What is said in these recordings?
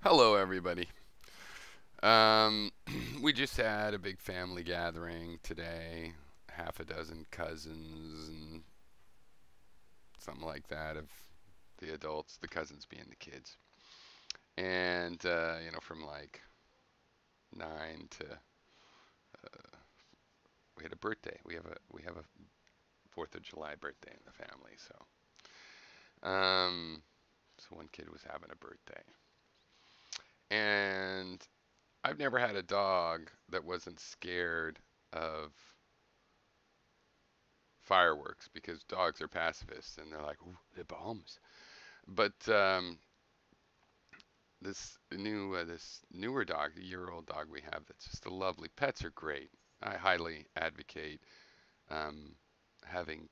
Hello, everybody. Um, we just had a big family gathering today, half a dozen cousins and something like that of the adults, the cousins being the kids, and from like 9 to we had a birthday. We have a Fourth of July birthday in the family, so one kid was having a birthday, and I've never had a dog that wasn't scared of fireworks because dogs are pacifists and they're like, ooh, they're bombs. But this newer dog, the year-old dog we have, that's just a lovely. Pets are great. I highly advocate um, having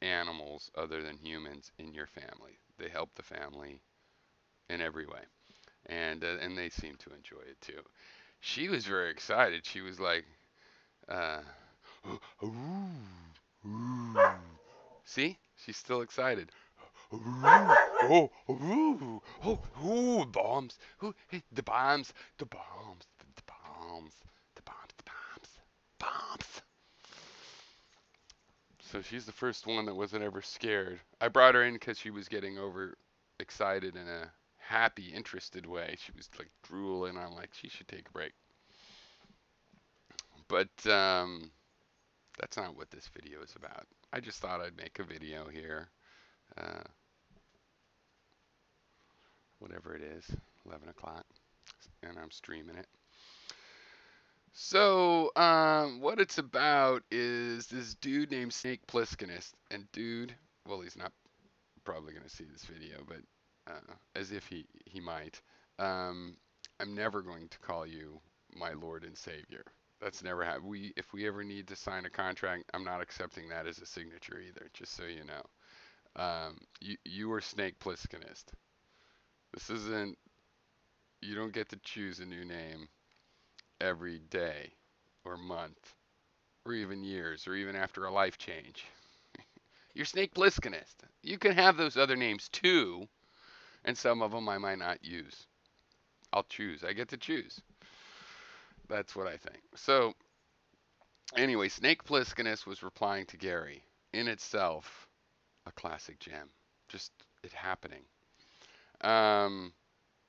animals other than humans in your family. They help the family in every way, and they seem to enjoy it too. She was very excited. She was like, uh, ooh, ooh. See, she's still excited. Oh, ooh, oh, ooh, bombs. Ooh, hey, the bombs, the bombs, the bombs, the bombs, the bombs, bombs. So she's the first one that wasn't ever scared. I brought her in because she was getting over excited in a happy, interested way. She was like drooling. I'm like, she should take a break. But that's not what this video is about. I just thought I'd make a video here. Uh, Whatever it is, 11 o'clock, and I'm streaming it. So, what it's about is this dude named Snake Plissken, and dude, well, he's not probably going to see this video, but as if he might. Um, I'm never going to call you my Lord and Savior. That's never happened. If we ever need to sign a contract, I'm not accepting that as a signature either. Just so you know, you are Snake Plisskenist. This isn't. You don't get to choose a new name every day or month or even years or even after a life change. You're Snake Plisskenist. You can have those other names too, and some of them I might not use. I'll choose. I get to choose. That's what I think. So, anyway, Snake Plisskenist was replying to Gary. In itself, a classic gem. Just it happening. Um,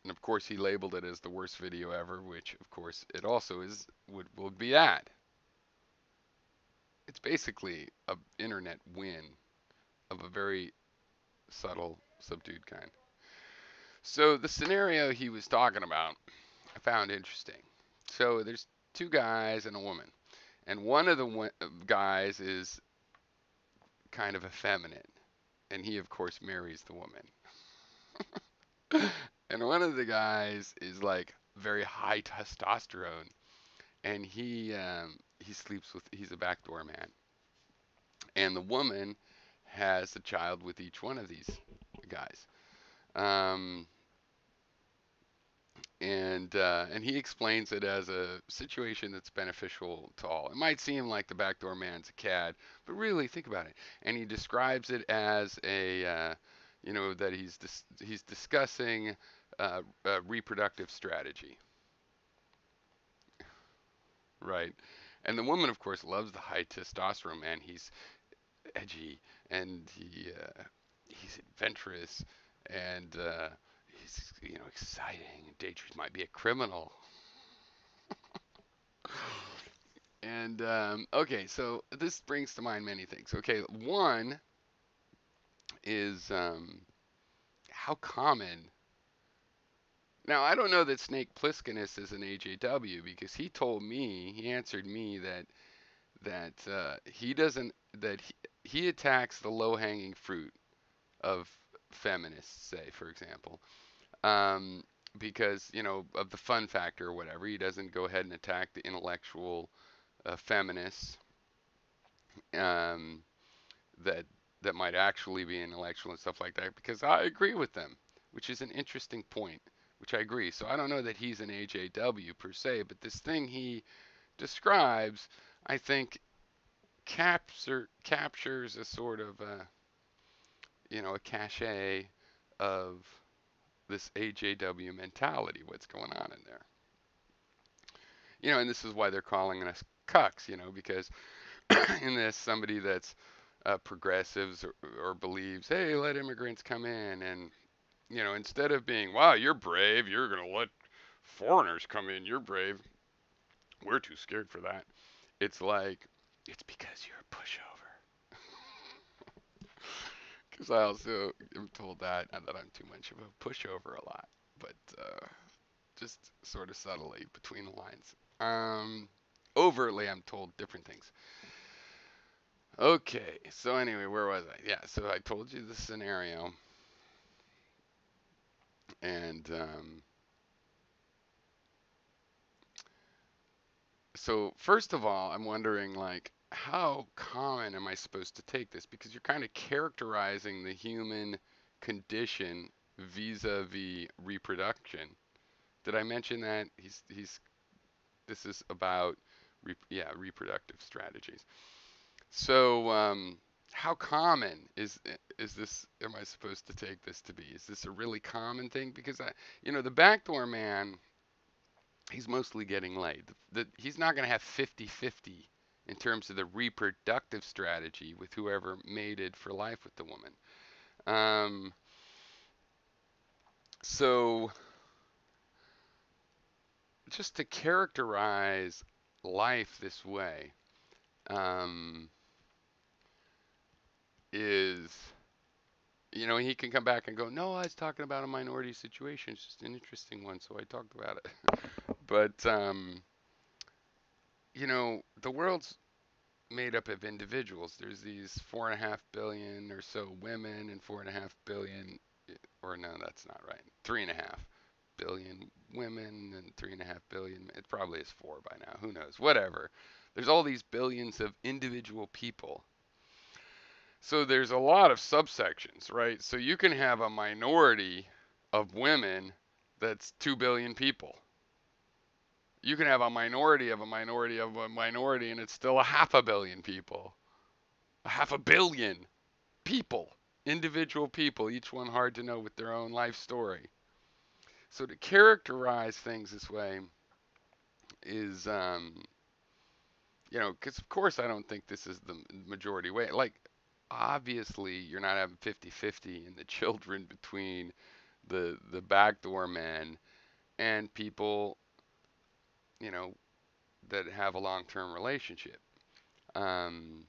and of course, he labeled it as the worst video ever, which, of course, it also is would be that. It's basically a internet win of a very subtle, subdued kind. So the scenario he was talking about, I found interesting. So there's two guys and a woman, and one of the guys is kind of effeminate, and he of course marries the woman. And one of the guys is like very high testosterone, and he sleeps with he's a backdoor man, and the woman has a child with each one of these guys. Um, and he explains it as a situation that's beneficial to all. It might seem like the backdoor man's a cad, but really think about it. And he describes it as that he's discussing a reproductive strategy, right? And the woman, of course, loves the high testosterone man. He's edgy and he's adventurous and he's exciting. Dangerous. Might be a criminal. And okay, so this brings to mind many things. Okay, one is how common. Now I don't know that Snake Plisskenus is an AJW because he answered me that he doesn't that he attacks the low-hanging fruit of feminists, say for example, um, because of the fun factor or whatever. He doesn't go ahead and attack the intellectual feminists um, that that might actually be intellectual and stuff like that because I agree with them, which is an interesting point, which I agree. So I don't know that he's an AJW per se, but this thing he describes, I think, captures a sort of a cachet of this AJW mentality, what's going on in there. And this is why they're calling us cucks, because in this, somebody that's progressives or believes, hey, let immigrants come in, and instead of being, wow, you're brave, you're gonna let foreigners come in, you're brave, we're too scared for that. It's like, it's because you're a pushover. Because I also am told that I'm too much of a pushover a lot, but just sort of subtly between the lines. Overtly, I'm told different things. Okay, so anyway, where was I? Yeah, so I told you the scenario, and so first of all, I'm wondering like how common am I supposed to take this? Because you're kind of characterizing the human condition vis-a-vis reproduction. Did I mention that he's this is about reproductive strategies. So how common is this? Am I supposed to take this to be? Is this a really common thing? Because the backdoor man, he's mostly getting laid. He's not going to have 50-50 in terms of the reproductive strategy with whoever mated for life with the woman. Um, so just to characterize life this way um, is, he can come back and go, no, I was talking about a minority situation. It's just an interesting one, so I talked about it. But, the world's made up of individuals. There's these 4.5 billion or so women and 4.5 billion, or no, that's not right. 3.5 billion women and 3.5 billion. It probably is four by now. Who knows? Whatever. There's all these billions of individual people. So there's a lot of subsections, right? So you can have a minority of women that's 2 billion people. You can have a minority of a minority of a minority, and it's still a half a billion people. A half a billion people, individual people, each one hard to know with their own life story. So to characterize things this way is, because of course I don't think this is the majority way. Like, obviously, you're not having 50-50 in the children between the backdoor men and people, you know, that have a long-term relationship. Um,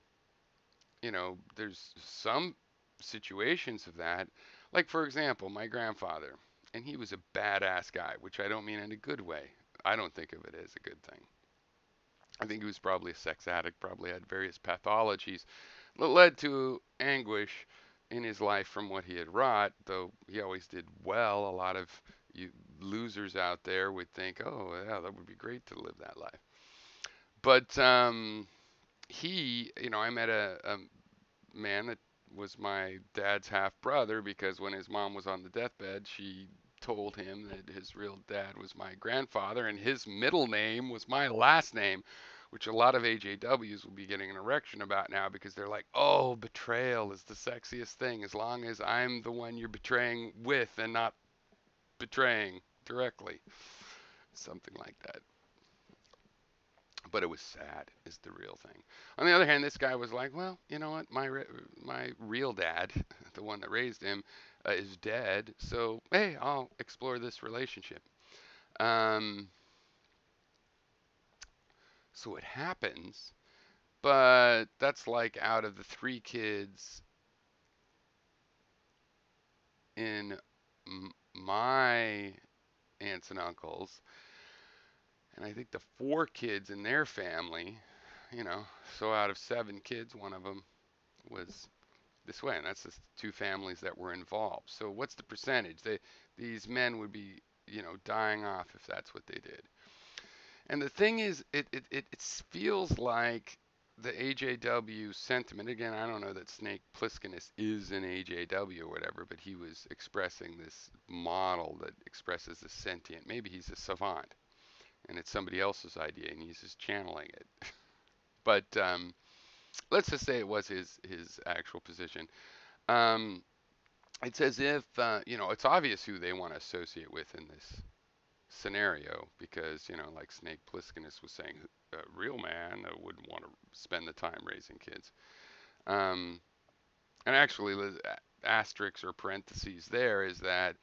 there's some situations of that. Like, for example, my grandfather, and he was a badass guy, which I don't mean in a good way. I don't think of it as a good thing. I think he was probably a sex addict, probably had various pathologies that led to anguish in his life from what he had wrought, though he always did well. A lot of you losers out there would think, oh, yeah, that would be great to live that life. But I met a man that was my dad's half brother because when his mom was on the deathbed, she told him that his real dad was my grandfather and his middle name was my last name, which a lot of AJWs will be getting an erection about now because they're like, oh, betrayal is the sexiest thing as long as I'm the one you're betraying with and not betraying directly. Something like that. But it was sad is the real thing. On the other hand, this guy was like, well, you know what? My real dad, the one that raised him, is dead. So hey, I'll explore this relationship. Um, so it happens, but that's like out of the three kids in my aunts and uncles, and I think the four kids in their family, so out of seven kids, one of them was this way, and that's just two families that were involved. So what's the percentage? These men would be, dying off if that's what they did. And the thing is, it feels like the AJW sentiment. Again, I don't know that Snake Plissken is an AJW or whatever, but he was expressing this model that expresses the sentient. Maybe he's a savant, and it's somebody else's idea, and he's just channeling it. But let's just say it was his actual position. Um, it's as if it's obvious who they want to associate with in this scenario because like Snake Plisskenus was saying, a real man wouldn't want to spend the time raising kids. Um, and actually, the asterisks or parentheses there is that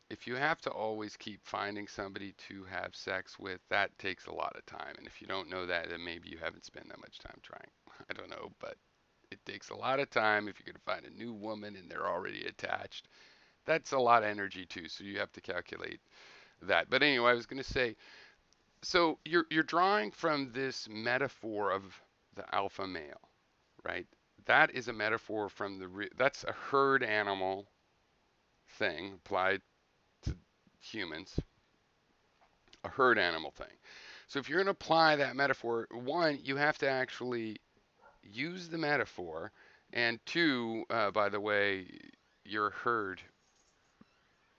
if you have to always keep finding somebody to have sex with, that takes a lot of time. And if you don't know that, then maybe you haven't spent that much time trying. I don't know, but it takes a lot of time if you're going to find a new woman and they're already attached. That's a lot of energy too, so you have to calculate that. But anyway, I was going to say, so you're drawing from this metaphor of the alpha male, right? That is a metaphor from that's a herd animal thing applied to humans, a herd animal thing. So if you're going to apply that metaphor, one, you have to actually use the metaphor, and two, by the way, you're herd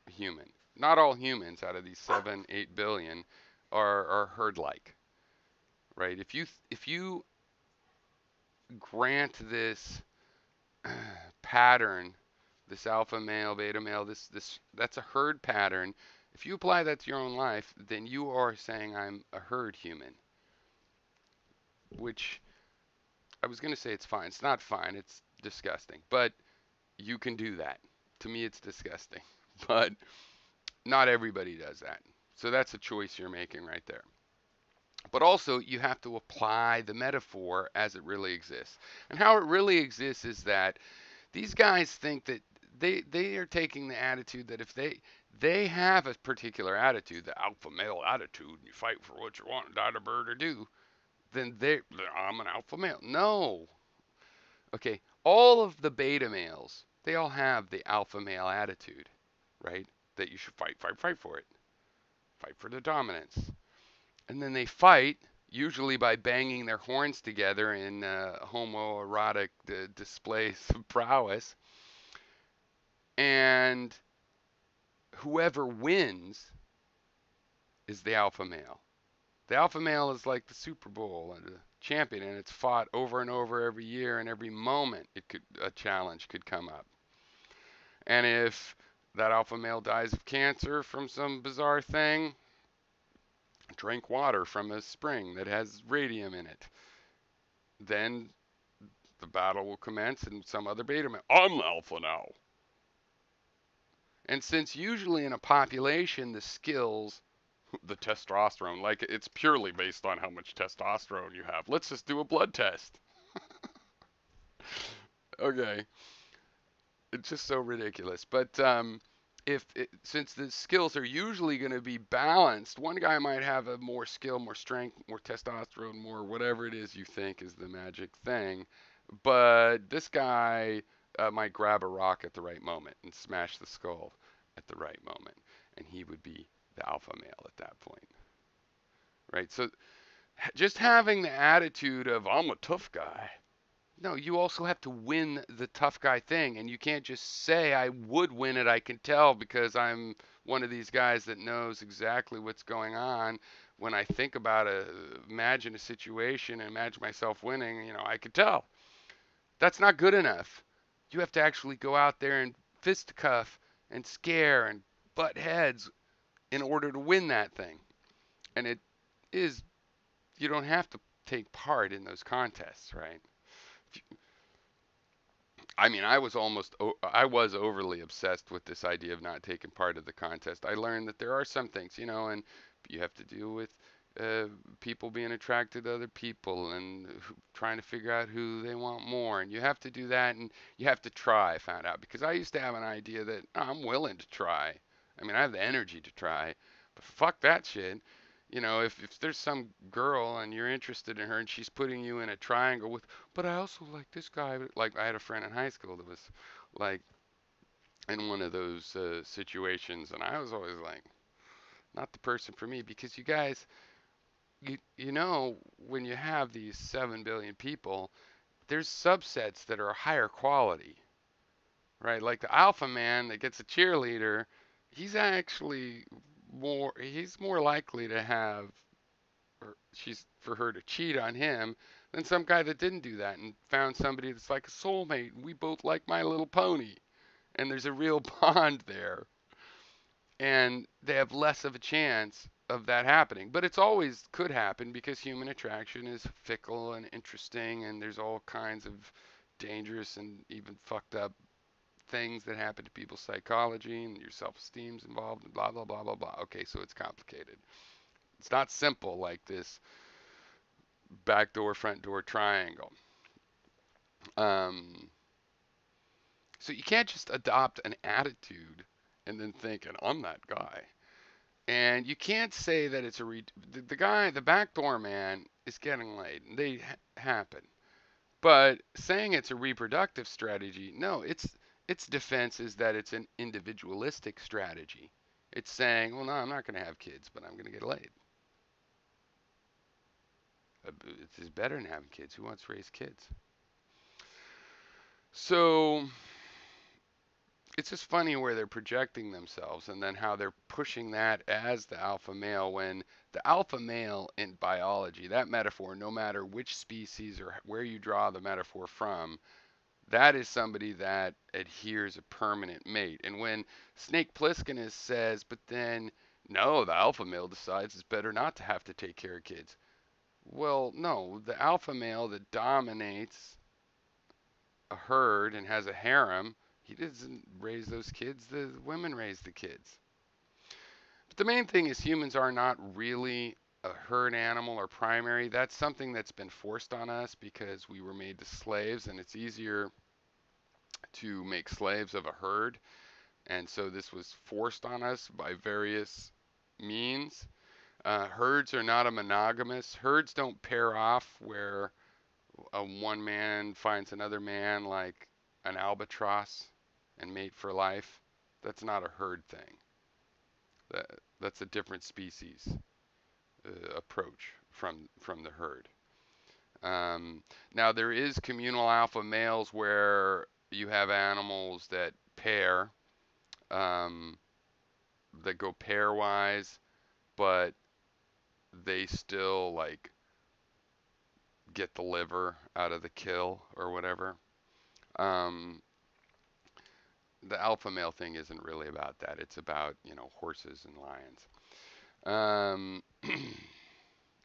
human. Not all humans out of these 7, 8 billion are herd-like, right? If you grant this pattern, this alpha male, beta male, this that's a herd pattern. If you apply that to your own life, then you are saying I'm a herd human, which I was going to say it's fine. It's not fine. It's disgusting. But you can do that. To me, it's disgusting. But not everybody does that. So that's a choice you're making right there. But also, you have to apply the metaphor as it really exists. And how it really exists is that these guys think that they are taking the attitude that if they have a particular attitude, the alpha male attitude, and you fight for what you want, die to bird or do, then I'm an alpha male. No. Okay, all of the beta males, they all have the alpha male attitude, right? That you should fight, fight, fight for it. Fight for the dominance. And then they fight, usually by banging their horns together in homoerotic displays of prowess. And whoever wins is the alpha male. The alpha male is like the Super Bowl and the champion, and it's fought over and over every year, and every moment a challenge could come up. And if that alpha male dies of cancer from some bizarre thing, drink water from a spring that has radium in it. Then the battle will commence, and some other beta male, I'm the alpha now. And since usually in a population the skills, the testosterone, like it's purely based on how much testosterone you have. Let's just do a blood test. Okay, it's just so ridiculous. But since the skills are usually going to be balanced, one guy might have a more skill, more strength, more testosterone, more whatever it is you think is the magic thing, but this guy might grab a rock at the right moment and smash the skull at the right moment, and he would be the alpha male at that point, right? So just having the attitude of I'm a tough guy. No, you also have to win the tough guy thing, and you can't just say I would win it. I can tell because I'm one of these guys that knows exactly what's going on. When I think about imagine a situation and imagine myself winning, I could tell. That's not good enough. You have to actually go out there and fistcuff and scare and butt heads in order to win that thing. And it is, you don't have to take part in those contests, right? I mean, I was overly obsessed with this idea of not taking part of the contest. I learned that there are some things, and you have to deal with uh, people being attracted to other people and trying to figure out who they want more. And you have to do that, and you have to try. I found out because I used to have an idea that I'm willing to try. I mean, I have the energy to try, but fuck that shit. If there's some girl and you're interested in her and she's putting you in a triangle with, but I also like this guy. Like I had a friend in high school that was like in one of those situations, and I was always like, not the person for me because you guys, when you have these 7 billion people, there's subsets that are higher quality, right? Like the alpha man that gets a cheerleader, he's more likely to have for her to cheat on him than some guy that didn't do that and found somebody that's like a soulmate and we both like My Little Pony. and there's a real bond there, and they have less of a chance of that happening. But it's always could happen because human attraction is fickle and interesting, and there's all kinds of dangerous and even fucked up things that happen to people's psychology, and your self-esteem's involved, and blah blah blah blah blah. Okay, so it's complicated. It's not simple like this back door front door triangle. Um, so you can't just adopt an attitude and then think, and I'm that guy. And you can't say that it's the guy, the backdoor man, is getting laid. And they happen. But saying it's a reproductive strategy, no, its defense is that it's an individualistic strategy. It's saying, well, no, I'm not going to have kids, but I'm going to get laid. It's better than having kids. Who wants to raise kids? So it's just funny where they're projecting themselves and then how they're pushing that as the alpha male when the alpha male in biology, that metaphor, no matter which species or where you draw the metaphor from, that is somebody that adheres a permanent mate. And when Snake Plissken says, but then no, the alpha male decides it's better not to have to take care of kids. Well, no, the alpha male that dominates a herd and has a harem, he doesn't raise those kids, the women raise the kids. But the main thing is humans are not really a herd animal or primary. That's something that's been forced on us because we were made to slaves, and it's easier to make slaves of a herd. And so this was forced on us by various means. Herds are not a monogamous. Herds don't pair off where a one man finds another man like an albatross and mate for life. That's not a herd thing. That that's a different species approach from the herd. Now there is communal alpha males where you have animals that pair, um, that go pairwise, but they still like get the liver out of the kill or whatever. Um, the alpha male thing isn't really about that. It's about, horses and lions. Um,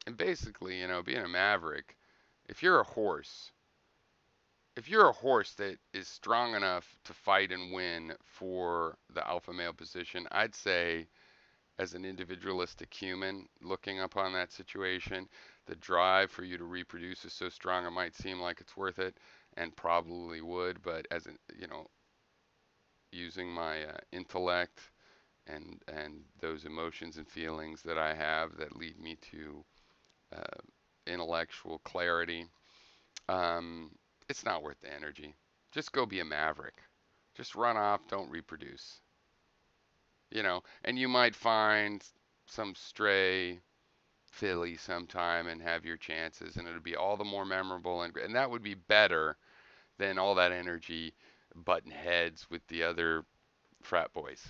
and basically, being a maverick, if you're a horse, if you're a horse that is strong enough to fight and win for the alpha male position, I'd say as an individualistic human looking upon that situation, the drive for you to reproduce is so strong it might seem like it's worth it and probably would, but as an, using my intellect and those emotions and feelings that I have that lead me to uh, intellectual clarity, um, it's not worth the energy. Just go be a maverick. Just run off, don't reproduce. And you might find some stray filly sometime and have your chances, and it'll be all the more memorable, and that would be better than all that energy butting heads with the other frat boys.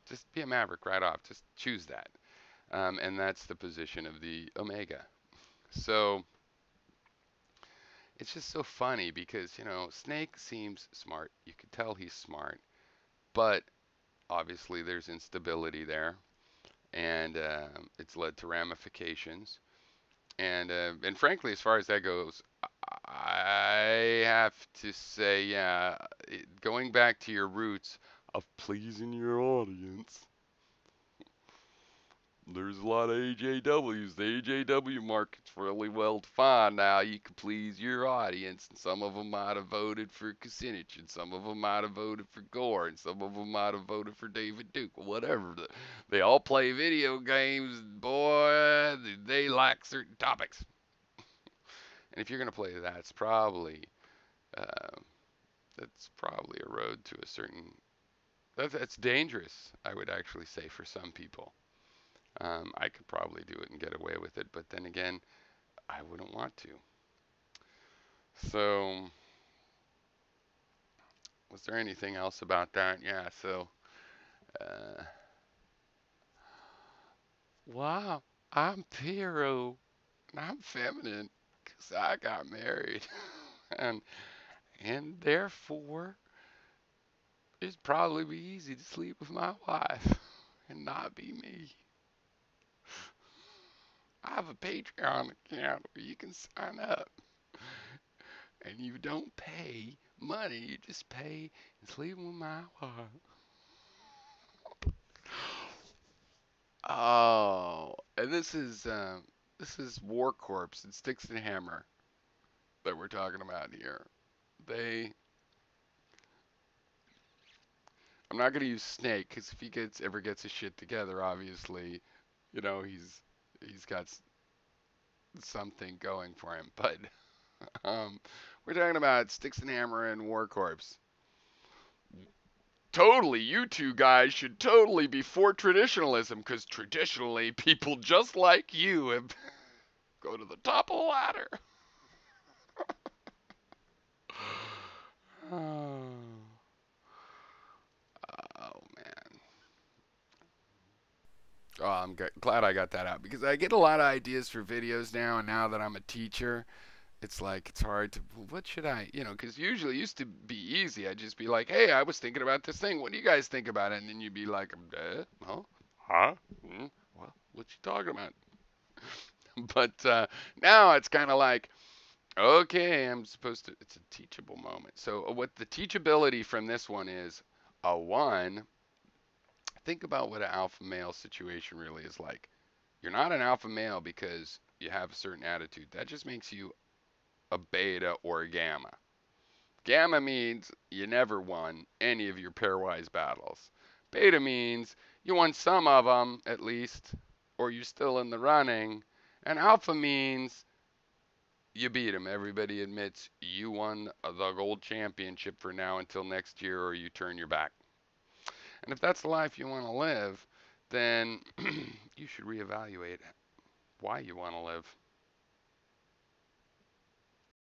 Just be a maverick right off. Just choose that. And that's the position of the Omega. So it's just so funny because, Snake seems smart. You could tell he's smart, but obviously there's instability there, and it's led to ramifications. And frankly, as far as that goes, I have to say, yeah, going back to your roots of pleasing your audience, there's a lot of AJWs. The AJW market's really well defined now. You can please your audience, and some of them might have voted for Kucinich, and some of them might have voted for Gore, and some of them might have voted for David Duke, whatever. They all play video games, boy. They like certain topics. And if you're gonna play that, uh, that's probably a road to a certain. That's dangerous, I would actually say, for some people. I could probably do it and get away with it, but then again, I wouldn't want to. So, was there anything else about that? Yeah, so, uh, wow, I'm pyrrho, and I'm feminine, 'cause I got married. and, and therefore, It'd probably be easy to sleep with my wife and not be me. I have a Patreon account where you can sign up and you don't pay money, you just pay and sleep with my wife. Oh, and this is War Corpse and Sticks and Hammer that we're talking about here. They, I'm not gonna use Snake because if he ever gets his shit together, obviously, he's got something going for him. But we're talking about Sticks and Hammer and War Corpse. Totally, you two guys should totally be for traditionalism because traditionally people just like you have go to the top of the ladder. Oh, oh man. Oh, I'm glad I got that out because I get a lot of ideas for videos now, and now that I'm a teacher, it's like it's hard to what should I, because usually it used to be easy. I'd just be like, hey, I was thinking about this thing. What do you guys think about it? And then you'd be like, huh, huh, well, what you talking about? But now it's kind of like, okay, I'm supposed to. It's a teachable moment. So what the teachability from this one is, a one. Think about what an alpha male situation really is like. You're not an alpha male because you have a certain attitude. That just makes you a beta or a gamma. Gamma means you never won any of your pairwise battles. Beta means you won some of them at least, or you're still in the running. And alpha means you beat them. Everybody admits you won the gold championship for now until next year, or you turn your back. And if that's the life you want to live, then you should reevaluate why you want to live.